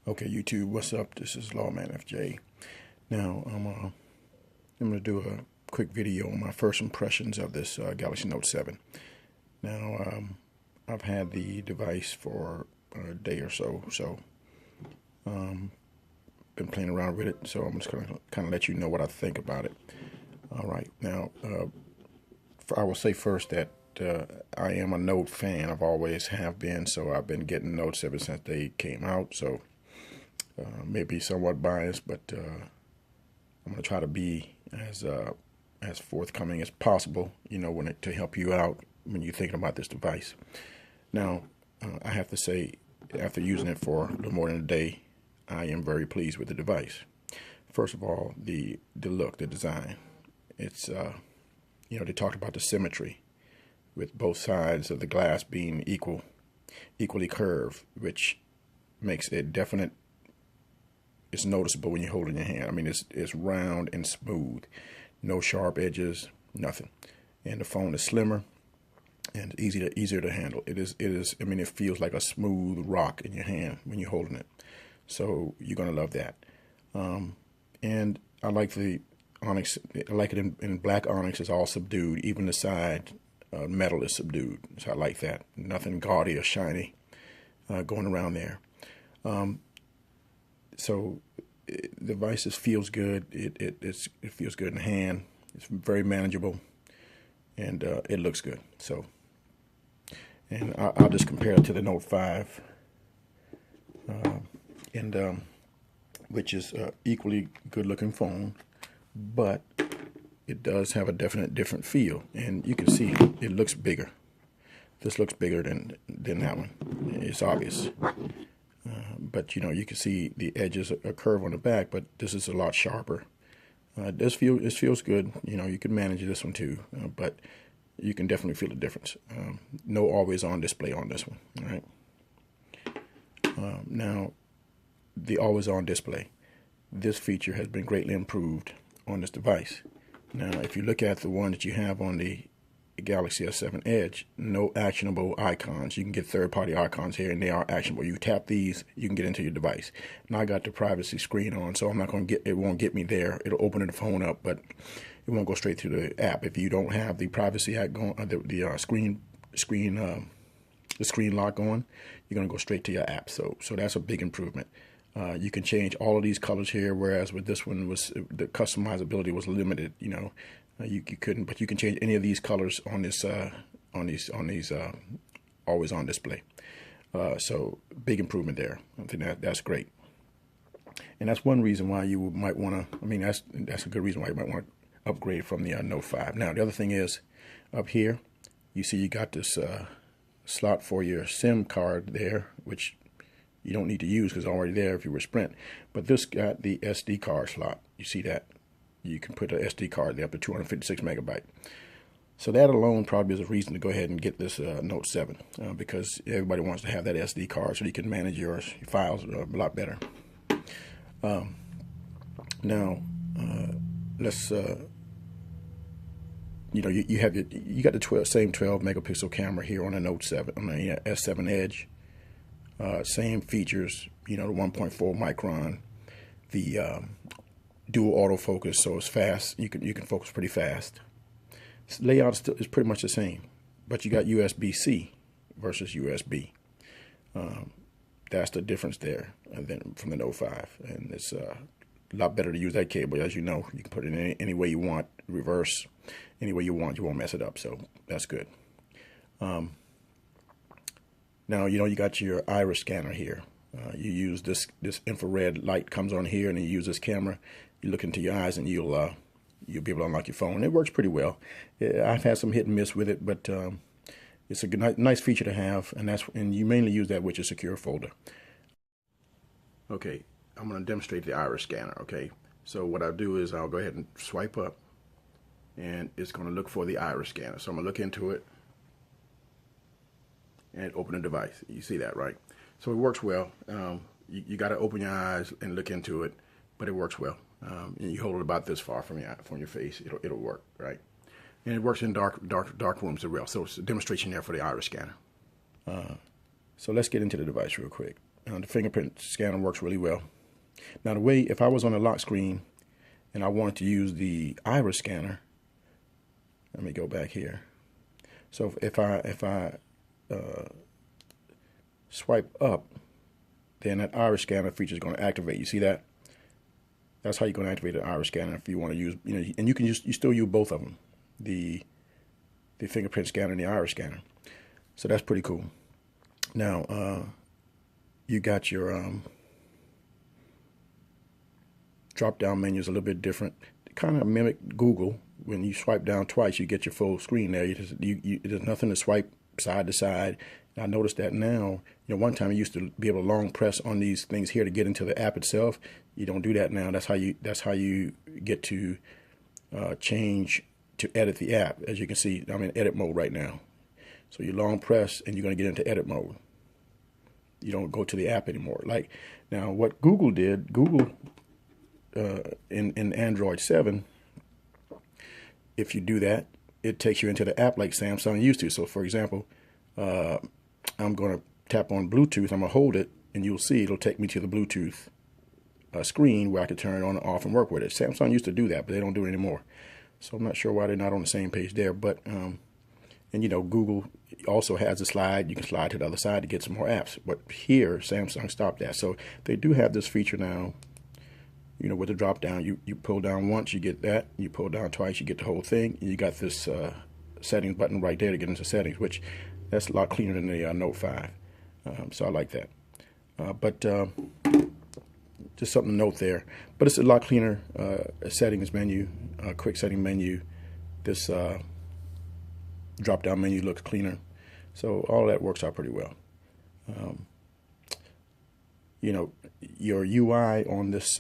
Okay, YouTube, what's up? This is Lawman FJ. Now, I'm going to do a quick video on my first impressions of this Galaxy Note 7. Now, I've had the device for a day or so, been playing around with it, so I'm just going to kind of let you know what I think about it. All right, now, I will say first that I am a Note fan. I've always have been, so I've been getting Notes ever since they came out, so maybe somewhat biased, but I'm going to try to be as forthcoming as possible, you know, to help you out when you're thinking about this device. Now, I have to say, after using it for a little more than a day, I am very pleased with the device. First of all, the look, the design. It's you know, they talked about the symmetry with both sides of the glass being equally curved, which makes it definite. It's noticeable when you hold it in your hand. I mean, it's round and smooth, no sharp edges, nothing. And the phone is slimmer and easier to handle. It is. I mean, it feels like a smooth rock in your hand when you're holding it. So you're gonna love that. And I like the onyx. I like it in black onyx. It's all subdued. Even the side metal is subdued. So I like that. Nothing gaudy or shiny going around there. So the device feels good. It feels good in the hand. It's very manageable, and it looks good. So, and I'll just compare it to the Note 5, which is equally good-looking phone, but it does have a definite different feel, and you can see it looks bigger. This looks bigger than that one. It's obvious. But you know, you can see the edges are curved on the back, but this is a lot sharper. This feels good. You know, you can manage this one too, but you can definitely feel the difference. No always on display on this one. All right. Now, the always on display. This feature has been greatly improved on this device. Now, if you look at the one that you have on the Galaxy S7 Edge, no actionable icons. You can get third-party icons here, and they are actionable. You tap these, you can get into your device. Now I got the privacy screen on, so I'm not going to get it. Won't get me there. It'll open the phone up, but it won't go straight to the app. If you don't have the privacy app going, the screen lock on, you're going to go straight to your app. So that's a big improvement. You can change all of these colors here, whereas with this one the customizability was limited. You know. You couldn't, but you can change any of these colors on this always on display. So big improvement there. I think that's great, and that's one reason why you might want to. I mean, that's a good reason why you might want to upgrade from the Note 5. Now the other thing is, up here, you see you got this slot for your SIM card there, which you don't need to use because it's already there if you were Sprint. But this got the SD card slot. You see that? You can put an SD card there up to 256 megabyte. So that alone probably is a reason to go ahead and get this Note 7 because everybody wants to have that SD card so you can manage your files a lot better. Now, let's you know, you got the same 12 megapixel camera here on the Note 7 on the S7 Edge. Same features, you know, the 1.4 micron, the dual autofocus, so it's fast. You can focus pretty fast. Layout is pretty much the same, but you got USB-C versus USB. That's the difference there, and then from the Note 5, and it's a lot better to use that cable. As you know, you can put it in any way you want, reverse, any way you want. You won't mess it up, so that's good. Now you know you got your iris scanner here. You use this infrared light comes on here, and you use this camera. You look into your eyes, and you'll be able to unlock your phone. It works pretty well. I've had some hit and miss with it, but it's a good, nice feature to have, and you mainly use that with your secure folder. Okay, I'm going to demonstrate the iris scanner. Okay, so what I'll do is I'll go ahead and swipe up, and it's going to look for the iris scanner. So I'm going to look into it, and open the device. You see that, right? So it works well. You got to open your eyes and look into it, but it works well. And you hold it about this far from your face, it'll work, right? And it works in dark rooms as well. So it's a demonstration there for the iris scanner. So let's get into the device real quick. The fingerprint scanner works really well. Now the way, if I was on a lock screen and I wanted to use the iris scanner, let me go back here. So if I swipe up, then that iris scanner feature is going to activate. You see that? That's how you're going to activate the iris scanner if you want to use, and you still use both of them, the fingerprint scanner and the iris scanner. So that's pretty cool. Now you got your drop down menus a little bit different. They kind of mimic Google. When you swipe down twice, you get your full screen there. There's nothing to swipe side to side. And I noticed that now. One time you used to be able to long press on these things here to get into the app itself. You don't do that now. That's how you get to change to edit the app. As you can see, I'm in edit mode right now. So you long press and you're going to get into edit mode. You don't go to the app anymore. Like now, what Google did, in Android 7, if you do that, it takes you into the app like Samsung used to. So for example, I'm going to tap on Bluetooth. I'm going to hold it, and you'll see it'll take me to the Bluetooth screen where I can turn it on and off and work with it. Samsung used to do that, but they don't do it anymore. So I'm not sure why they're not on the same page there. But and Google also has a slide. You can slide to the other side to get some more apps. But here, Samsung stopped that. So they do have this feature now. With the drop down, you pull down once, you get that. You pull down twice, you get the whole thing. And you got this settings button right there to get into settings, which that's a lot cleaner than the Note 5. So I like that. But just something to note there. But it's a lot cleaner settings menu, quick setting menu. This drop down menu looks cleaner. So all that works out pretty well. Your UI on this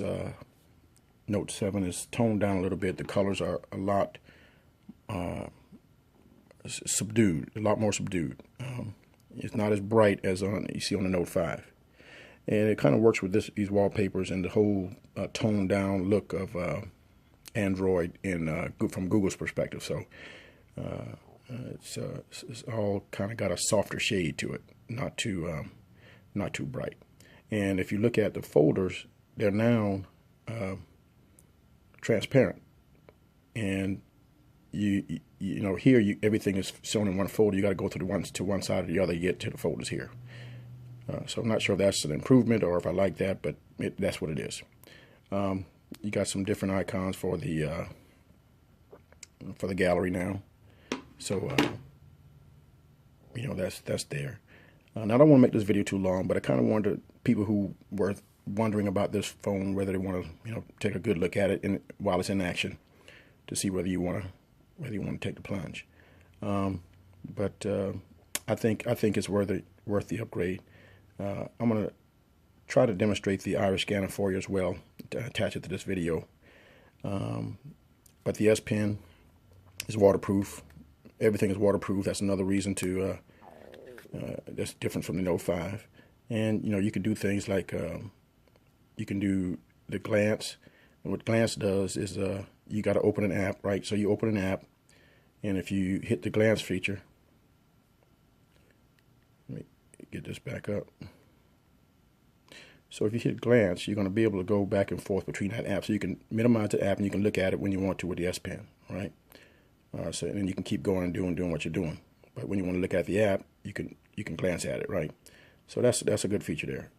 Note 7 is toned down a little bit. The colors are a lot subdued, a lot more subdued. It's not as bright as you see on the Note 5. And it kind of works with these wallpapers and the whole toned down look of Android from Google's perspective. So it's all kind of got a softer shade to it, not too bright. And if you look at the folders, they're now transparent. And here everything is shown in one folder. You got to go to one side or the other to get to the folders here. So I'm not sure if that's an improvement or if I like that, but that's what it is. You got some different icons for the gallery now. So that's there. Now I don't want to make this video too long, but I kind of wanted people who were wondering about this phone, whether they want to take a good look at it while it's in action, to see whether you want to take the plunge. But I think it's worth the upgrade. I'm going to try to demonstrate the iris scanner for you as well, to attach it to this video. But the S Pen is waterproof. Everything is waterproof. That's another reason to that's different from the Note 5. And you can do things like you can do the glance. And what glance does is you got to open an app, right? So you open an app, and if you hit the glance feature, let me get this back up. So if you hit glance, you're going to be able to go back and forth between that app. So you can minimize the app and you can look at it when you want to with the S Pen, right? So and then you can keep going and doing what you're doing. But when you want to look at the app, you can glance at it, right? So that's a good feature there.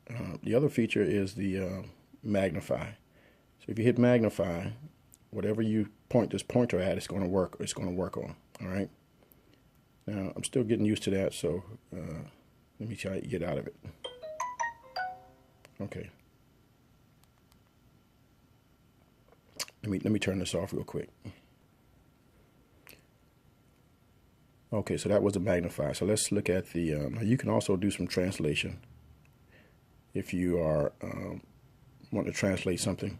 The other feature is the magnify. So if you hit magnify, whatever you point this pointer at, it's going to work. It's going to work on. All right. Now I'm still getting used to that, so let me try to get out of it. Okay. Let me turn this off real quick. Okay, so that was the magnify. So let's look at the. You can also do some translation if you are want to translate something.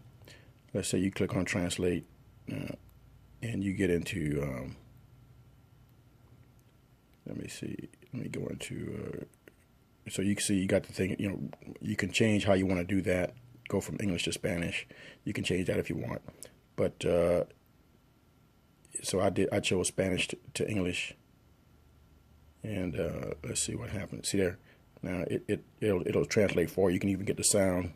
Let's say you click on translate, and you get into. Let me see. Let me go into. So you can see you got the thing. You can change how you want to do that. Go from English to Spanish. You can change that if you want. But so I chose Spanish to English. And let's see what happens. See there, Now it'll translate for you. You can even get the sound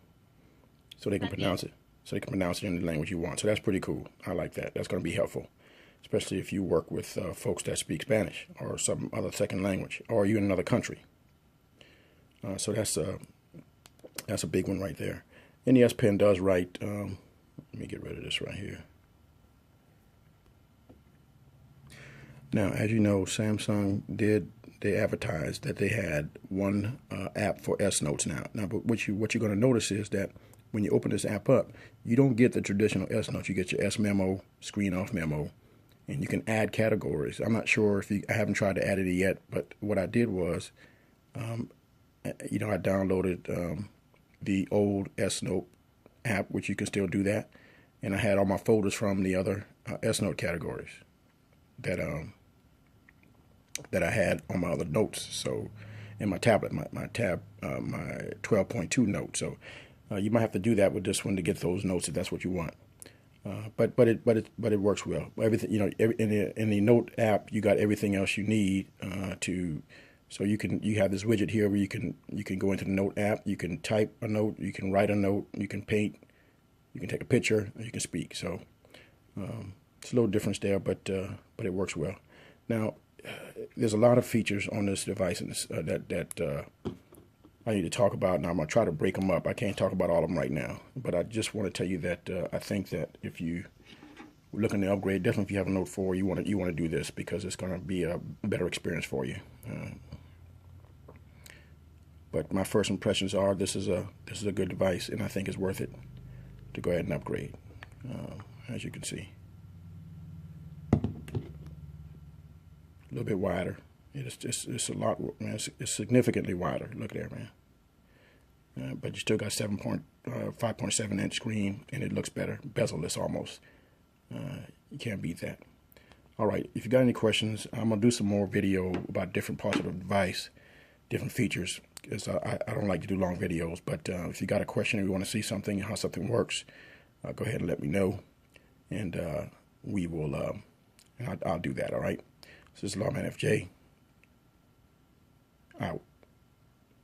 so they can pronounce it. So they can pronounce it in the language you want. So that's pretty cool. I like that. That's going to be helpful, especially if you work with folks that speak Spanish or some other second language, or you're in another country. So that's a big one right there. And the S Pen does write. Let me get rid of this right here. Now, as you know, Samsung they advertised that they had one app for S Notes now. But what you're going to notice is that when you open this app up, you don't get the traditional S Notes. You get your S Memo, screen off memo, and you can add categories. I'm not sure if I haven't tried to add it yet, but what I did was, I downloaded the old S Note app, which you can still do that, and I had all my folders from the other S Note categories that I had on my other notes. So in my tablet, my 12.2 note. So you might have to do that with this one to get those notes if that's what you want. But it works well. Everything, in the Note app, you got everything else you need so you have this widget here where you can go into the Note app, you can type a note, you can write a note, you can paint, you can take a picture, you can speak. So it's a little difference there, but it works well. Now, there's a lot of features on this device that I need to talk about. Now I'm going to try to break them up. I can't talk about all of them right now, but I just want to tell you that I think that if you were looking to upgrade, definitely if you have a Note 4, you want to do this because it's going to be a better experience for you. But my first impressions are this is a good device, and I think it's worth it to go ahead and upgrade, as you can see. A little bit wider. It's a lot, man. It's significantly wider. Look there, man. But you still got 5.7 inch screen, and it looks better. Bezel-less almost. You can't beat that. All right. If you got any questions, I'm gonna do some more video about different parts of the device, different features. Because I don't like to do long videos. But if you got a question or you want to see something, how something works, go ahead and let me know, and we will. I'll do that. All right. This is Lawman FJ. Out.